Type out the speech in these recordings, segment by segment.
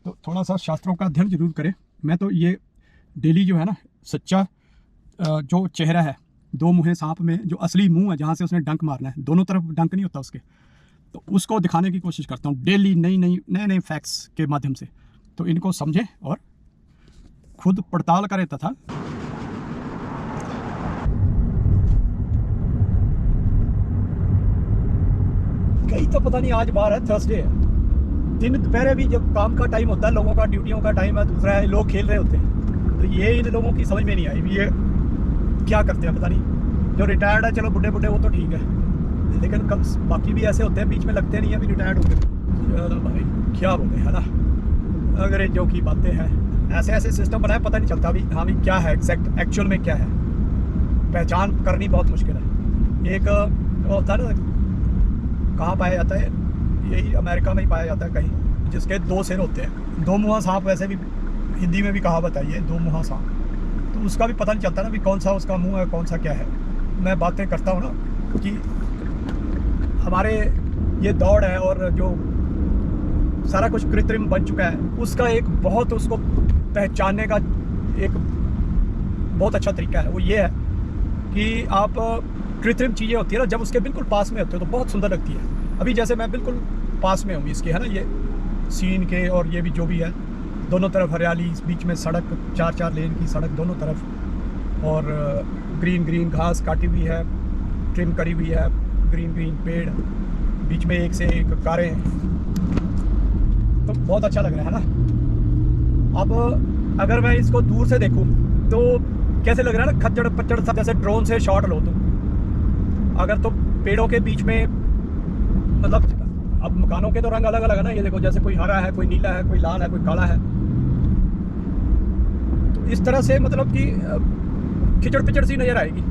तो थोड़ा सा शास्त्रों का अध्ययन जरूर करें। मैं तो ये डेली जो है ना, सच्चा जो चेहरा है, दो मुँहे सांप में जो असली मुंह है जहाँ से उसने डंक मारना है, दोनों तरफ डंक नहीं होता उसके, तो उसको दिखाने की कोशिश करता हूँ डेली नए फैक्ट्स के माध्यम से। तो इनको समझें और खुद पड़ताल करें तथा कहीं तो पता नहीं, आज बार है, थर्सडे है, दिन दोपहर भी जब काम का टाइम होता है, लोगों का ड्यूटियों का टाइम है, दूसरा है लोग खेल रहे होते हैं। तो ये इन लोगों की समझ में नहीं आई ये क्या करते हैं पता नहीं। जो रिटायर्ड है चलो बुढ़े बुढ़े वो तो ठीक है, लेकिन कम बाकी भी ऐसे होते हैं बीच में लगते नहीं है, अभी रिटायर्ड हो गए। चलो भाई क्या बोले, है ना, अंग्रेजों की बातें हैं। ऐसे ऐसे सिस्टम बनाए पता नहीं चलता अभी हाँ भी क्या है एग्जैक्ट एक्चुअल में क्या है, पहचान करनी बहुत मुश्किल है। एक होता है ना, कहाँ पाया जाता है, यही अमेरिका में ही पाया जाता है कहीं, जिसके दो सिर होते हैं, दो मुँहा सांप, वैसे भी हिंदी में भी कहावत है ये, दो मुँहा सांप। तो उसका भी पता नहीं चलता ना भी कौन सा उसका मुंह है कौन सा क्या है। मैं बातें करता हूँ ना कि हमारे ये दौड़ है और जो सारा कुछ कृत्रिम बन चुका है, उसका एक बहुत उसको पहचानने का एक बहुत अच्छा तरीका है। वो ये है कि आप कृत्रिम चीज़ें होती है ना, जब उसके बिल्कुल पास में होते हो तो बहुत सुंदर लगती है। अभी जैसे मैं बिल्कुल पास में हूँ इसके, है ना, ये सीन के, और ये भी जो भी है, दोनों तरफ हरियाली, बीच में सड़क, 4 लेन की सड़क दोनों तरफ, और ग्रीन घास काटी हुई है, ट्रिम करी हुई है, ग्रीन पेड़, बीच में एक से एक कारें, तो बहुत अच्छा लग रहा है ना। अब अगर मैं इसको दूर से देखूं तो कैसे लग रहा है ना, खच्चड़ पच्चड़ सा, जैसे ड्रोन से शॉट लो तुम अगर, तो पेड़ों के बीच में, मतलब अब मकानों के तो रंग अलग अलग है ना, ये देखो जैसे कोई हरा है, कोई नीला है, कोई लाल है, कोई काला है, तो इस तरह से मतलब कि खिचड़ पिचड़ सी नजर आएगी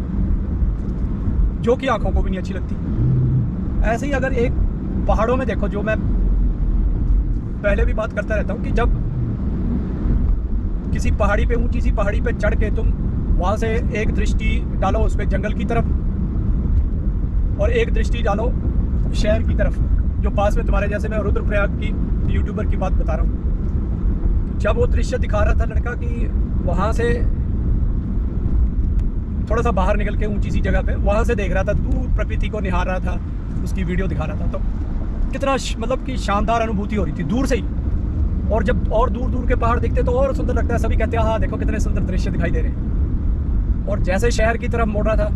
जो कि आंखों को भी नहीं अच्छी लगती। ऐसे ही अगर एक पहाड़ों में देखो, जो मैं पहले भी बात करता रहता हूँ कि जब किसी पहाड़ी पे, ऊंची सी पहाड़ी पे चढ़ के तुम वहाँ से एक दृष्टि डालो उस पर जंगल की तरफ, और एक दृष्टि डालो शहर की तरफ जो पास में तुम्हारे, जैसे मैं रुद्रप्रयाग की यूट्यूबर की बात बता रहा हूँ, जब वो दृश्य दिखा रहा था लड़का कि वहाँ से थोड़ा सा बाहर निकल के ऊंची सी जगह पे वहाँ से देख रहा था, दूर प्रकृति को निहार रहा था, उसकी वीडियो दिखा रहा था, तो कितना मतलब कि शानदार अनुभूति हो रही थी दूर से ही। और जब और दूर के पहाड़ दिखते तो और सुंदर लगता है, सभी कहते हैं हाँ देखो कितने सुंदर दृश्य दिखाई दे रहे हैं। और जैसे शहर की तरफ मोड़ रहा था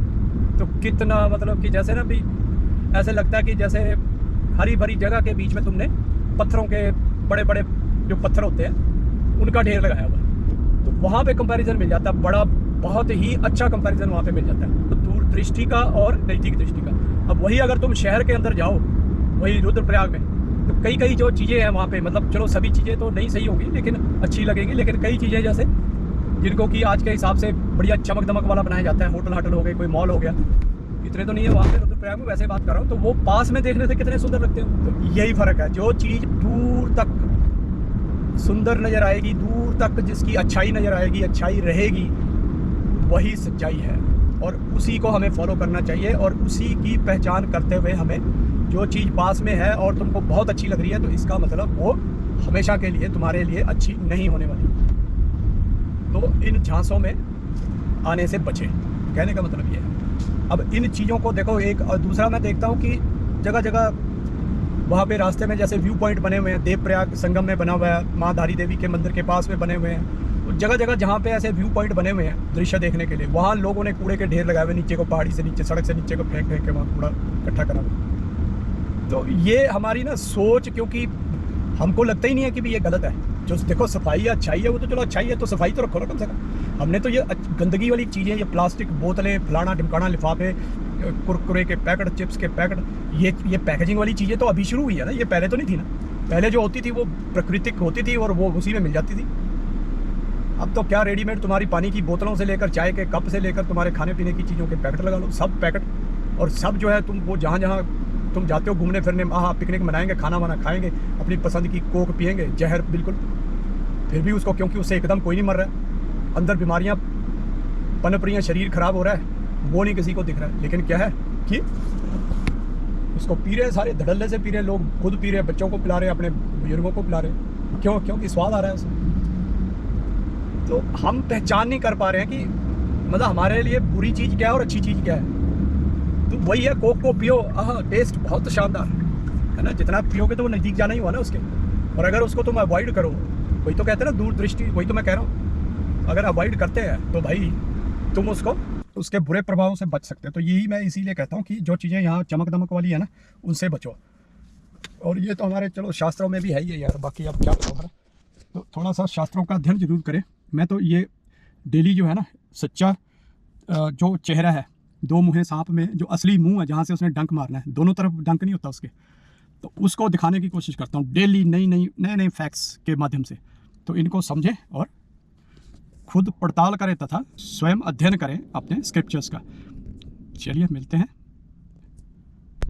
तो कितना मतलब कि जैसे ना भी ऐसे लगता है कि जैसे हरी भरी जगह के बीच में तुमने पत्थरों के बड़े बड़े जो पत्थर होते हैं उनका ढेर लगाया हुआ, तो वहाँ पे कंपैरिजन मिल जाता है, बड़ा बहुत ही अच्छा कंपैरिजन वहाँ पे मिल जाता है, तो दूर दृष्टि का और नज़दीक दृष्टि का। अब वही अगर तुम शहर के अंदर जाओ, वही रुद्रप्रयाग में, तो कई जो चीज़ें हैं वहाँ पे, मतलब चलो सभी चीज़ें तो नहीं सही होगी लेकिन अच्छी लगेगी, लेकिन कई चीज़ें जैसे जिनको कि आज के हिसाब से बढ़िया चमक दमक वाला बनाया जाता है, होटल हाटल हो गए, कोई मॉल हो गया, इतने तो नहीं है वहाँ पे रुद्रप्रयाग में, वैसे बात कर रहा हूँ, तो वो पास में देखने से कितने सुंदर लगते हो। तो यही फ़र्क है, जो चीज़ दूर तक सुंदर नज़र आएगी, दूर तक जिसकी अच्छाई नज़र आएगी, अच्छाई रहेगी, वही सच्चाई है, और उसी को हमें फॉलो करना चाहिए, और उसी की पहचान करते हुए हमें जो चीज़ पास में है और तुमको बहुत अच्छी लग रही है, तो इसका मतलब वो हमेशा के लिए तुम्हारे लिए अच्छी नहीं होने वाली। तो इन झांसों में आने से बचें, कहने का मतलब ये है। अब इन चीज़ों को देखो, एक और दूसरा मैं देखता हूँ कि जगह जगह वहाँ पे रास्ते में जैसे व्यू पॉइंट बने हुए हैं, देवप्रयाग संगम में बना हुआ है, माँ धारी देवी के मंदिर के पास में बने हुए हैं, तो जगह जगह जहाँ पे ऐसे व्यू पॉइंट बने हुए हैं दृश्य देखने के लिए, वहाँ लोगों ने कूड़े के ढेर लगाए हुए, नीचे को पहाड़ी से नीचे, सड़क से नीचे को फेंक के वहाँ कूड़ा इकट्ठा करा। तो ये हमारी ना सोच, क्योंकि हमको लगता ही नहीं है कि भी ये गलत है। जो देखो सफाई है, अच्छाई है, वो तो चलो अच्छाई है तो सफाई तो रखो ना कम से कम। हमने तो ये गंदगी वाली चीज़ें, ये प्लास्टिक बोतलें, फलाना ढिमकाना, लिफाफे, कुरकुरे के पैकेट, चिप्स के पैकेट, ये पैकेजिंग वाली चीज़ें तो अभी शुरू हुई है ना, ये पहले तो नहीं थी ना। पहले जो होती थी वो प्राकृतिक होती थी और वो उसी में मिल जाती थी। अब तो क्या रेडीमेड तुम्हारी पानी की बोतलों से लेकर चाय के कप से लेकर तुम्हारे खाने पीने की चीज़ों के पैकेट लगा लो, सब पैकेट, और सब जो है तुम वो जहाँ जहाँ तुम जाते हो घूमने फिरने, हाँ पिकनिक मनाएंगे, खाना वाना खाएंगे, अपनी पसंद की कोक पियेंगे, जहर बिल्कुल, फिर भी उसको, क्योंकि उससे एकदम कोई नहीं मर रहा है, अंदर बीमारियां पनप रही हैं, शरीर खराब हो रहा है, वो नहीं किसी को दिख रहा है, लेकिन क्या है कि उसको पी रहे हैं सारे, धड़ल्ले से पी रहे हैं लोग, खुद पी रहे हैं, बच्चों को पिला रहे हैं, अपने बुजुर्गों को पिला रहे हैं। क्यों? क्योंकि स्वाद आ रहा है उसमें। तो हम पहचान नहीं कर पा रहे हैं कि मतलब हमारे लिए बुरी चीज़ क्या है और अच्छी चीज़ क्या है। तो वही है, कोक को पियो, टेस्ट बहुत शानदार है ना, जितना पियोगे तो वो नज़दीक जाना ही हुआ ना उसके। और अगर उसको तुम अवॉइड करो, वही तो कहते हैं ना दूरदृष्टि, वही तो मैं कह रहा हूँ, अगर अवॉइड करते हैं तो भाई तुम उसके बुरे प्रभावों से बच सकते हो। तो यही मैं इसीलिए कहता हूँ कि जो चीज़ें यहाँ चमक दमक वाली है ना, उनसे बचो। और ये तो हमारे चलो शास्त्रों में भी है ही है यार, बाकी अब क्या बताऊँ, तो थोड़ा सा शास्त्रों का अध्ययन जरूर करें। मैं तो ये डेली जो है ना, सच्चा जो चेहरा है, दो मुँहे सांप में जो असली मुंह है जहाँ से उसने डंक मारना है, दोनों तरफ डंक नहीं होता उसके, तो उसको दिखाने की कोशिश करता हूँ डेली, नए फैक्ट्स के माध्यम से। तो इनको समझें और खुद पड़ताल करें तथा स्वयं अध्ययन करें अपने स्क्रिप्चर्स का। चलिए मिलते हैं।